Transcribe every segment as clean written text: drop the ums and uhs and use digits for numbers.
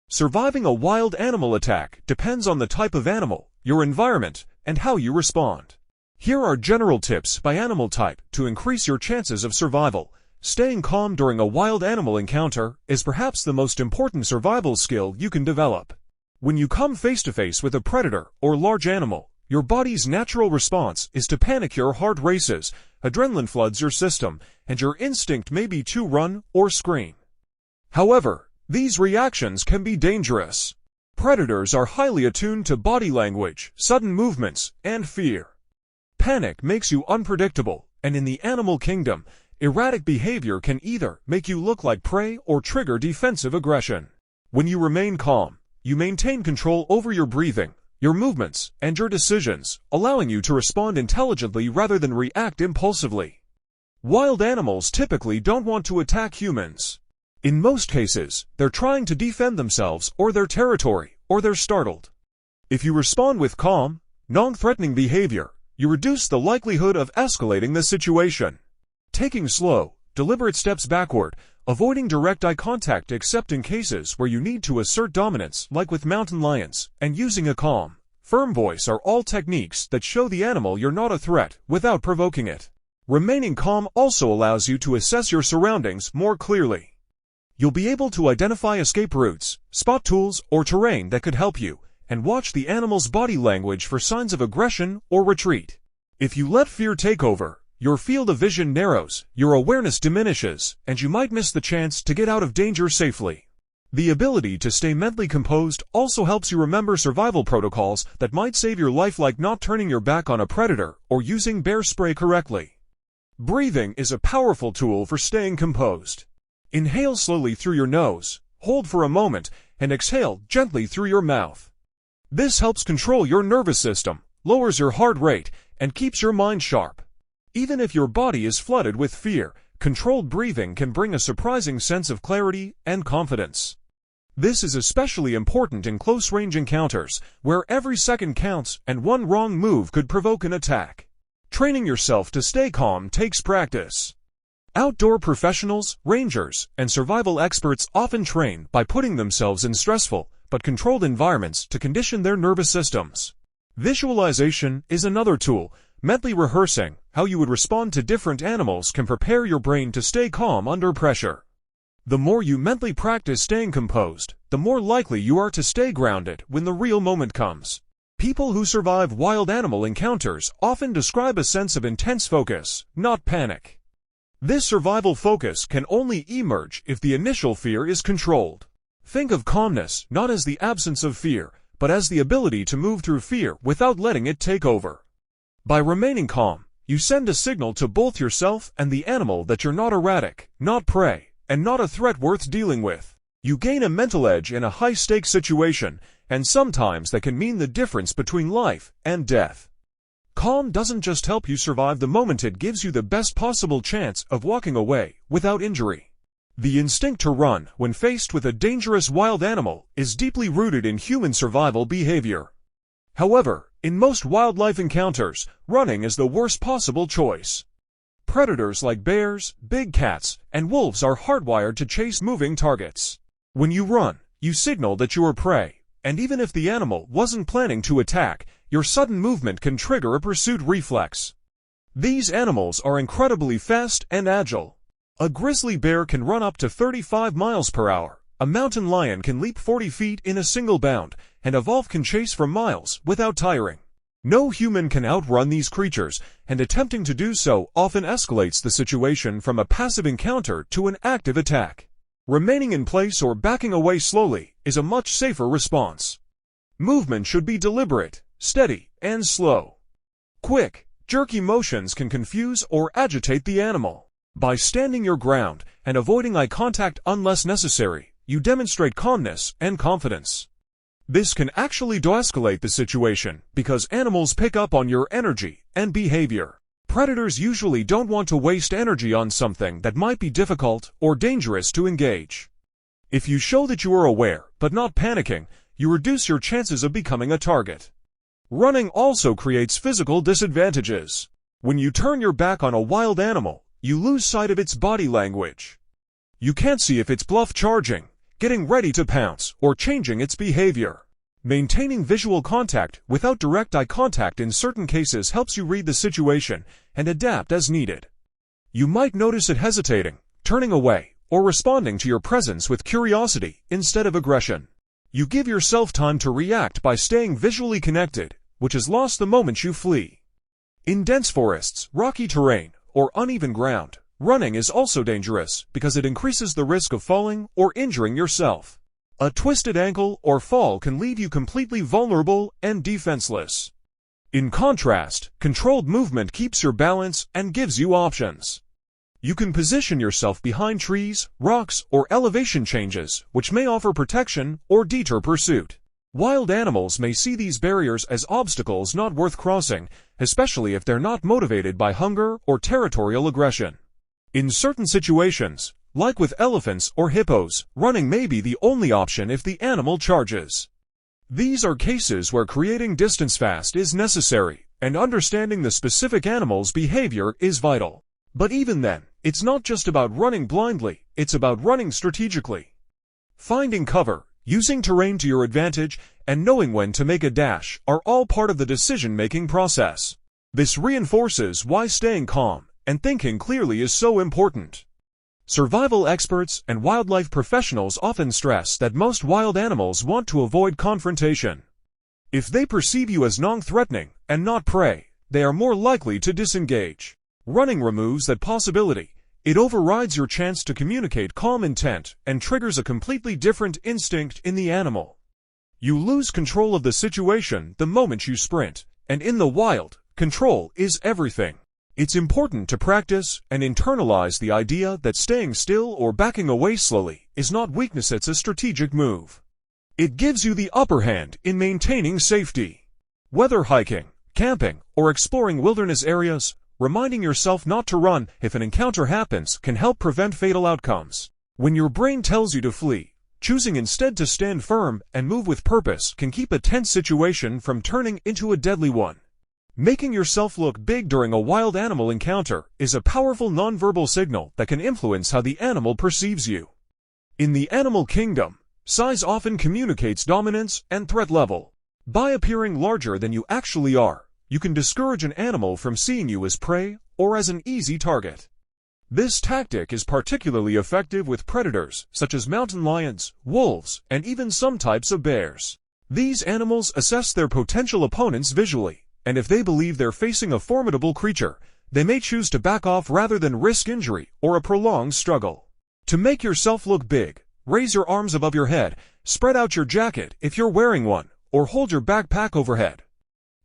Surviving a wild animal attack depends on the type of animal, your environment, and how you respond. Here are general tips by animal type to increase your chances of survival. Staying calm during a wild animal encounter is perhaps the most important survival skill you can develop. When you come face to face with a predator or large animal, your body's natural response is to panic. Your heart races, adrenaline floods your system, and your instinct may be to run or scream. However, these reactions can be dangerous. Predators are highly attuned to body language, sudden movements, and fear. Panic makes you unpredictable, and in the animal kingdom, erratic behavior can either make you look like prey or trigger defensive aggression. When you remain calm, you maintain control over your breathing, your movements, and your decisions, allowing you to respond intelligently rather than react impulsively. Wild animals typically don't want to attack humans. In most cases, they're trying to defend themselves or their territory, or they're startled. If you respond with calm, non-threatening behavior, you reduce the likelihood of escalating the situation. Taking slow, deliberate steps backward, avoiding direct eye contact except in cases where you need to assert dominance, like with mountain lions, and using a calm, firm voice are all techniques that show the animal you're not a threat without provoking it. Remaining calm also allows you to assess your surroundings more clearly. You'll be able to identify escape routes, spot tools or terrain that could help you, and watch the animal's body language for signs of aggression or retreat. If you let fear take over, your field of vision narrows, your awareness diminishes, and you might miss the chance to get out of danger safely. The ability to stay mentally composed also helps you remember survival protocols that might save your life, like not turning your back on a predator or using bear spray correctly. Breathing is a powerful tool for staying composed. Inhale slowly through your nose, hold for a moment, and exhale gently through your mouth. This helps control your nervous system, lowers your heart rate, and keeps your mind sharp. Even if your body is flooded with fear, controlled breathing can bring a surprising sense of clarity and confidence. This is especially important in close-range encounters, where every second counts and one wrong move could provoke an attack. Training yourself to stay calm takes practice. Outdoor professionals, rangers, and survival experts often train by putting themselves in stressful but controlled environments to condition their nervous systems. Visualization is another tool. Mentally rehearsing how you would respond to different animals can prepare your brain to stay calm under pressure. The more you mentally practice staying composed, the more likely you are to stay grounded when the real moment comes. People who survive wild animal encounters often describe a sense of intense focus, not panic. This survival focus can only emerge if the initial fear is controlled. Think of calmness not as the absence of fear, but as the ability to move through fear without letting it take over. By remaining calm, you send a signal to both yourself and the animal that you're not erratic, not prey, and not a threat worth dealing with. You gain a mental edge in a high-stakes situation, and sometimes that can mean the difference between life and death. Calm doesn't just help you survive the moment, it gives you the best possible chance of walking away without injury. The instinct to run when faced with a dangerous wild animal is deeply rooted in human survival behavior. However, in most wildlife encounters, running is the worst possible choice. Predators like bears, big cats, and wolves are hardwired to chase moving targets. When you run, you signal that you are prey, and even if the animal wasn't planning to attack, your sudden movement can trigger a pursuit reflex. These animals are incredibly fast and agile. A grizzly bear can run up to 35 miles per hour, a mountain lion can leap 40 feet in a single bound, and a wolf can chase for miles without tiring. No human can outrun these creatures, and attempting to do so often escalates the situation from a passive encounter to an active attack. Remaining in place or backing away slowly is a much safer response. Movement should be deliberate, steady, and slow. Quick, jerky motions can confuse or agitate the animal. By standing your ground and avoiding eye contact unless necessary, you demonstrate calmness and confidence. This can actually de-escalate the situation because animals pick up on your energy and behavior. Predators usually don't want to waste energy on something that might be difficult or dangerous to engage. If you show that you are aware but not panicking, you reduce your chances of becoming a target. Running also creates physical disadvantages. When you turn your back on a wild animal, you lose sight of its body language. You can't see if it's bluff charging, getting ready to pounce, or changing its behavior. Maintaining visual contact without direct eye contact in certain cases helps you read the situation and adapt as needed. You might notice it hesitating, turning away, or responding to your presence with curiosity instead of aggression. You give yourself time to react by staying visually connected, which is lost the moment you flee. In dense forests, rocky terrain, or uneven ground, running is also dangerous because it increases the risk of falling or injuring yourself. A twisted ankle or fall can leave you completely vulnerable and defenseless. In contrast, controlled movement keeps your balance and gives you options. You can position yourself behind trees, rocks, or elevation changes, which may offer protection or deter pursuit. Wild animals may see these barriers as obstacles not worth crossing, especially if they're not motivated by hunger or territorial aggression. In certain situations, like with elephants or hippos, running may be the only option if the animal charges. These are cases where creating distance fast is necessary, and understanding the specific animal's behavior is vital. But even then, it's not just about running blindly, it's about running strategically. Finding cover, using terrain to your advantage, and knowing when to make a dash are all part of the decision-making process. This reinforces why staying calm and thinking clearly is so important. Survival experts and wildlife professionals often stress that most wild animals want to avoid confrontation. If they perceive you as non-threatening and not prey, they are more likely to disengage. Running removes that possibility. It overrides your chance to communicate calm intent and triggers a completely different instinct in the animal. You lose control of the situation the moment you sprint, and in the wild, control is everything. It's important to practice and internalize the idea that staying still or backing away slowly is not weakness, it's a strategic move. It gives you the upper hand in maintaining safety. Whether hiking, camping, or exploring wilderness areas, reminding yourself not to run if an encounter happens can help prevent fatal outcomes. When your brain tells you to flee, choosing instead to stand firm and move with purpose can keep a tense situation from turning into a deadly one. Making yourself look big during a wild animal encounter is a powerful nonverbal signal that can influence how the animal perceives you. In the animal kingdom, size often communicates dominance and threat level. By appearing larger than you actually are, you can discourage an animal from seeing you as prey or as an easy target. This tactic is particularly effective with predators such as mountain lions, wolves, and even some types of bears. These animals assess their potential opponents visually, and if they believe they're facing a formidable creature, they may choose to back off rather than risk injury or a prolonged struggle. To make yourself look big, raise your arms above your head, spread out your jacket if you're wearing one, or hold your backpack overhead.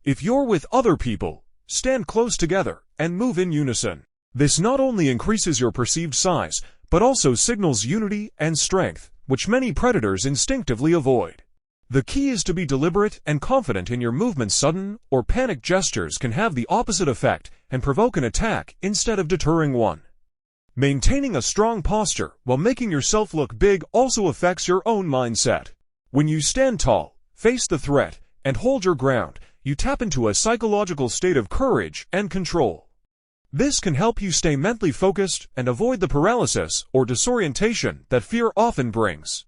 If you're with other people, stand close together and move in unison. This not only increases your perceived size, but also signals unity and strength, which many predators instinctively avoid. The key is to be deliberate and confident in your movements. Sudden or panic gestures can have the opposite effect and provoke an attack instead of deterring one. Maintaining a strong posture while making yourself look big also affects your own mindset. When you stand tall, face the threat, and hold your ground, you tap into a psychological state of courage and control. This can help you stay mentally focused and avoid the paralysis or disorientation that fear often brings.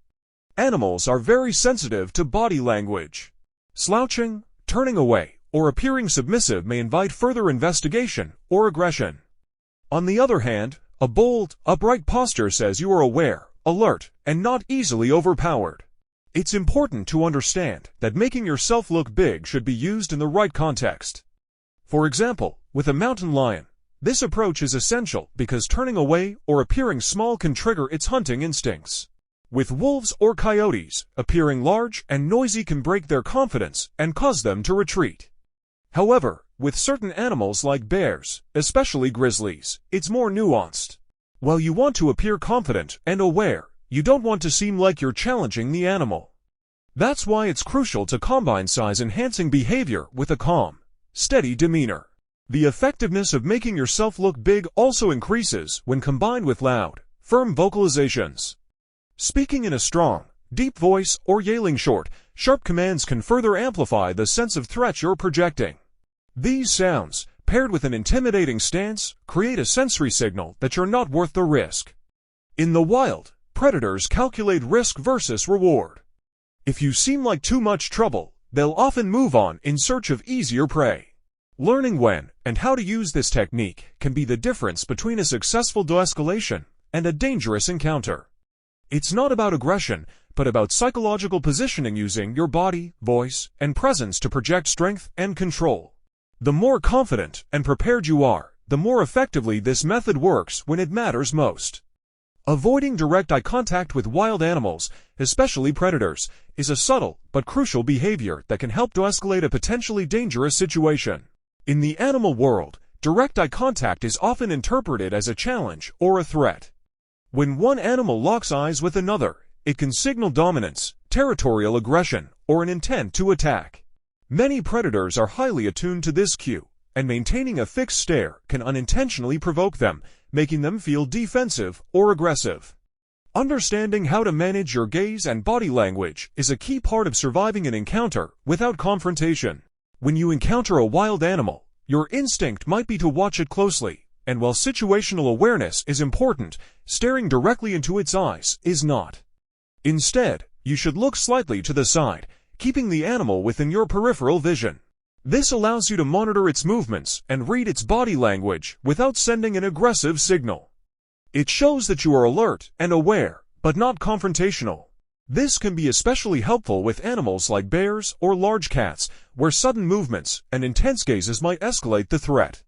Animals are very sensitive to body language. Slouching, turning away, or appearing submissive may invite further investigation or aggression. On the other hand, a bold, upright posture says you are aware, alert, and not easily overpowered. It's important to understand that making yourself look big should be used in the right context. For example, with a mountain lion, this approach is essential because turning away or appearing small can trigger its hunting instincts. With wolves or coyotes, appearing large and noisy can break their confidence and cause them to retreat. However, with certain animals like bears, especially grizzlies, it's more nuanced. While you want to appear confident and aware, you don't want to seem like you're challenging the animal. That's why it's crucial to combine size-enhancing behavior with a calm, steady demeanor. The effectiveness of making yourself look big also increases when combined with loud, firm vocalizations. Speaking in a strong, deep voice or yelling short, sharp commands can further amplify the sense of threat you're projecting. These sounds, paired with an intimidating stance, create a sensory signal that you're not worth the risk. In the wild, Predators calculate risk versus reward. If you seem like too much trouble, they'll often move on in search of easier prey. Learning when and how to use this technique can be the difference between a successful de-escalation and a dangerous encounter. It's not about aggression, but about psychological positioning using your body, voice, and presence to project strength and control. The more confident and prepared you are, the more effectively this method works when it matters most. Avoiding direct eye contact with wild animals, especially predators, is a subtle but crucial behavior that can help de-escalate a potentially dangerous situation. In the animal world, direct eye contact is often interpreted as a challenge or a threat. When one animal locks eyes with another, it can signal dominance, territorial aggression, or an intent to attack. Many predators are highly attuned to this cue, and maintaining a fixed stare can unintentionally provoke them, making them feel defensive or aggressive. Understanding how to manage your gaze and body language is a key part of surviving an encounter without confrontation. When you encounter a wild animal, your instinct might be to watch it closely, and while situational awareness is important, staring directly into its eyes is not. Instead, you should look slightly to the side, keeping the animal within your peripheral vision. This allows you to monitor its movements and read its body language without sending an aggressive signal. It shows that you are alert and aware, but not confrontational. This can be especially helpful with animals like bears or large cats, where sudden movements and intense gazes might escalate the threat.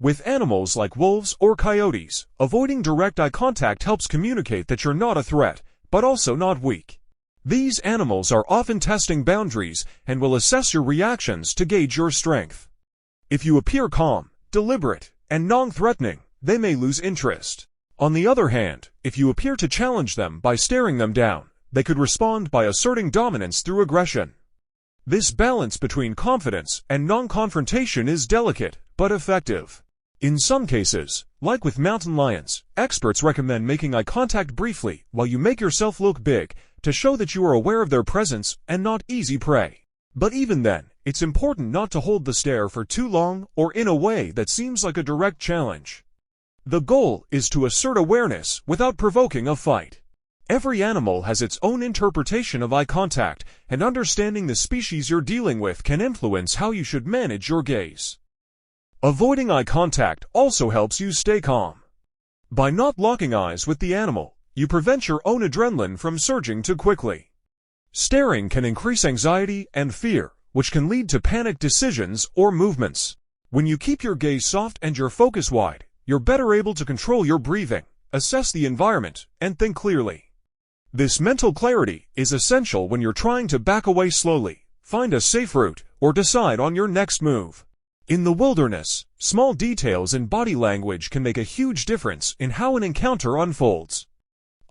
With animals like wolves or coyotes, avoiding direct eye contact helps communicate that you're not a threat, but also not weak. These animals are often testing boundaries and will assess your reactions to gauge your strength. If you appear calm, deliberate, and non-threatening, they may lose interest. On the other hand, if you appear to challenge them by staring them down, they could respond by asserting dominance through aggression. This balance between confidence and non-confrontation is delicate, but effective. In some cases, like with mountain lions, experts recommend making eye contact briefly while you make yourself look big to show that you are aware of their presence and not easy prey. But even then, it's important not to hold the stare for too long or in a way that seems like a direct challenge. The goal is to assert awareness without provoking a fight. Every animal has its own interpretation of eye contact, and understanding the species you're dealing with can influence how you should manage your gaze. Avoiding eye contact also helps you stay calm. By not locking eyes with the animal, you prevent your own adrenaline from surging too quickly. Staring can increase anxiety and fear, which can lead to panic decisions or movements. When you keep your gaze soft and your focus wide, you're better able to control your breathing, assess the environment, and think clearly. This mental clarity is essential when you're trying to back away slowly, find a safe route, or decide on your next move. In the wilderness, small details in body language can make a huge difference in how an encounter unfolds.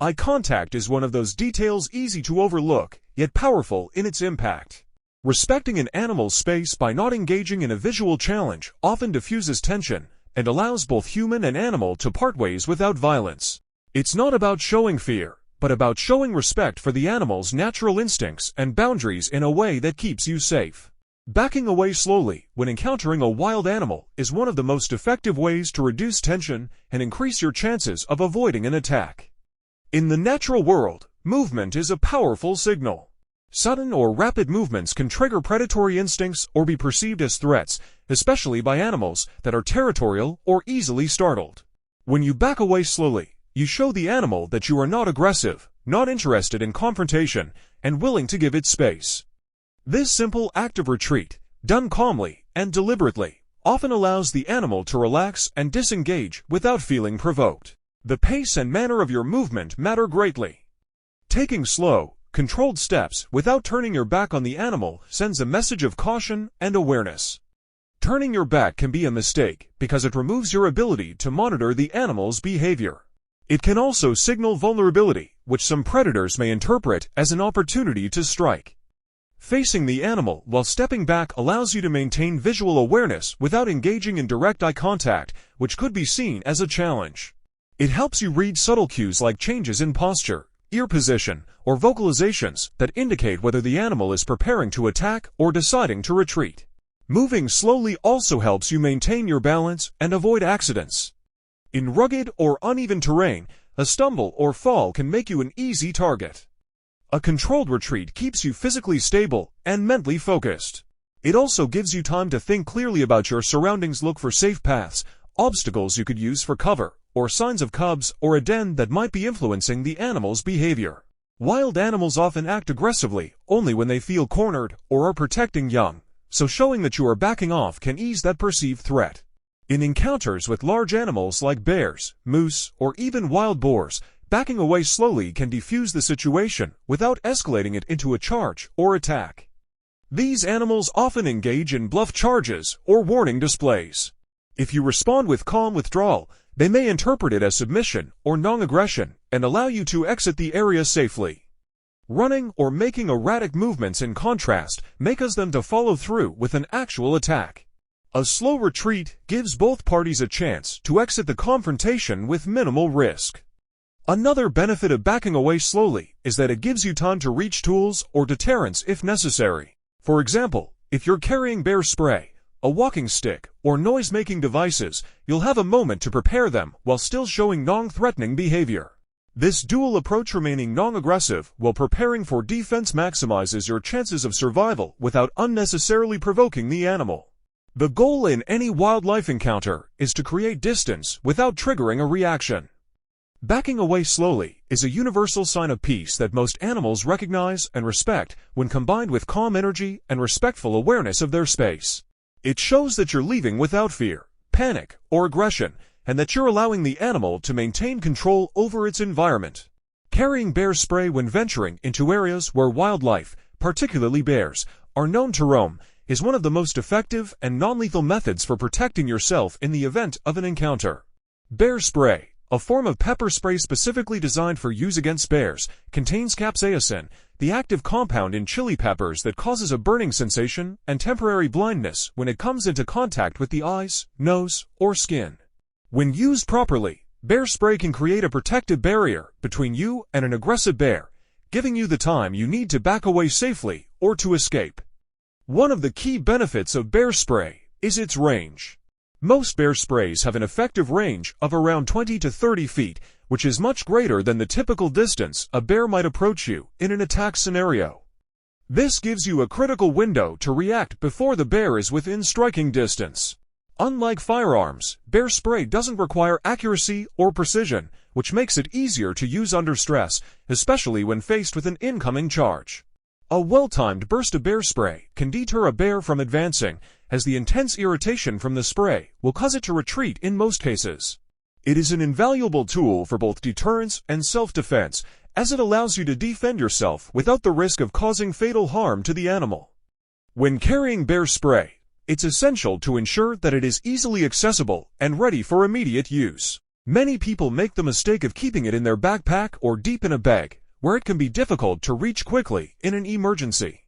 Eye contact is one of those details easy to overlook, yet powerful in its impact. Respecting an animal's space by not engaging in a visual challenge often diffuses tension and allows both human and animal to part ways without violence. It's not about showing fear, but about showing respect for the animal's natural instincts and boundaries in a way that keeps you safe. Backing away slowly when encountering a wild animal is one of the most effective ways to reduce tension and increase your chances of avoiding an attack. In the natural world, movement is a powerful signal. Sudden or rapid movements can trigger predatory instincts or be perceived as threats, especially by animals that are territorial or easily startled. When you back away slowly, you show the animal that you are not aggressive, not interested in confrontation, and willing to give it space. This simple act of retreat, done calmly and deliberately, often allows the animal to relax and disengage without feeling provoked. The pace and manner of your movement matter greatly. Taking slow, controlled steps without turning your back on the animal sends a message of caution and awareness. Turning your back can be a mistake because it removes your ability to monitor the animal's behavior. It can also signal vulnerability, which some predators may interpret as an opportunity to strike. Facing the animal while stepping back allows you to maintain visual awareness without engaging in direct eye contact, which could be seen as a challenge. It helps you read subtle cues like changes in posture, ear position, or vocalizations that indicate whether the animal is preparing to attack or deciding to retreat. Moving slowly also helps you maintain your balance and avoid accidents. In rugged or uneven terrain, A stumble or fall can make you an easy target. A controlled retreat keeps you physically stable and mentally focused. It also gives you time to think clearly about your surroundings. Look for safe paths, obstacles you could use for cover, or signs of cubs or a den that might be influencing the animal's behavior. Wild animals often act aggressively only when they feel cornered or are protecting young, so showing that you are backing off can ease that perceived threat. In encounters with large animals like bears, moose, or even wild boars, backing away slowly can defuse the situation without escalating it into a charge or attack. These animals often engage in bluff charges or warning displays. If you respond with calm withdrawal, they may interpret it as submission or non-aggression and allow you to exit the area safely. Running or making erratic movements, in contrast, may cause them to follow through with an actual attack. A slow retreat gives both parties a chance to exit the confrontation with minimal risk. Another benefit of backing away slowly is that it gives you time to reach tools or deterrents if necessary. For example, if you're carrying bear spray, a walking stick, or noise-making devices, you'll have a moment to prepare them while still showing non-threatening behavior. This dual approach, remaining non-aggressive while preparing for defense, maximizes your chances of survival without unnecessarily provoking the animal. The goal in any wildlife encounter is to create distance without triggering a reaction. Backing away slowly is a universal sign of peace that most animals recognize and respect when combined with calm energy and respectful awareness of their space. It shows that you're leaving without fear, panic, or aggression, and that you're allowing the animal to maintain control over its environment. Carrying bear spray when venturing into areas where wildlife, particularly bears, are known to roam is one of the most effective and non-lethal methods for protecting yourself in the event of an encounter. Bear spray, a form of pepper spray specifically designed for use against bears, contains capsaicin, the active compound in chili peppers that causes a burning sensation and temporary blindness when it comes into contact with the eyes, nose, or skin. When used properly, bear spray can create a protective barrier between you and an aggressive bear, giving you the time you need to back away safely or to escape. One of the key benefits of bear spray is its range. Most bear sprays have an effective range of around 20 to 30 feet, which is much greater than the typical distance a bear might approach you in an attack scenario. This gives you a critical window to react before the bear is within striking distance. Unlike firearms, bear spray doesn't require accuracy or precision, which makes it easier to use under stress, especially when faced with an incoming charge. A well-timed burst of bear spray can deter a bear from advancing, as the intense irritation from the spray will cause it to retreat in most cases. It is an invaluable tool for both deterrence and self-defense, as it allows you to defend yourself without the risk of causing fatal harm to the animal. When carrying bear spray, it's essential to ensure that it is easily accessible and ready for immediate use. Many people make the mistake of keeping it in their backpack or deep in a bag, where it can be difficult to reach quickly in an emergency.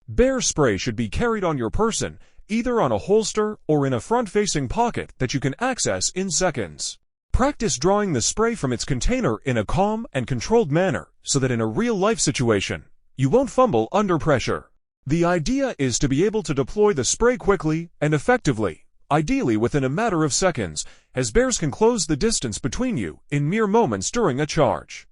Bear spray should be carried on your person, either on a holster or in a front-facing pocket that you can access in seconds. Practice drawing the spray from its container in a calm and controlled manner so that in a real-life situation, you won't fumble under pressure. The idea is to be able to deploy the spray quickly and effectively, ideally within a matter of seconds, as bears can close the distance between you in mere moments during a charge.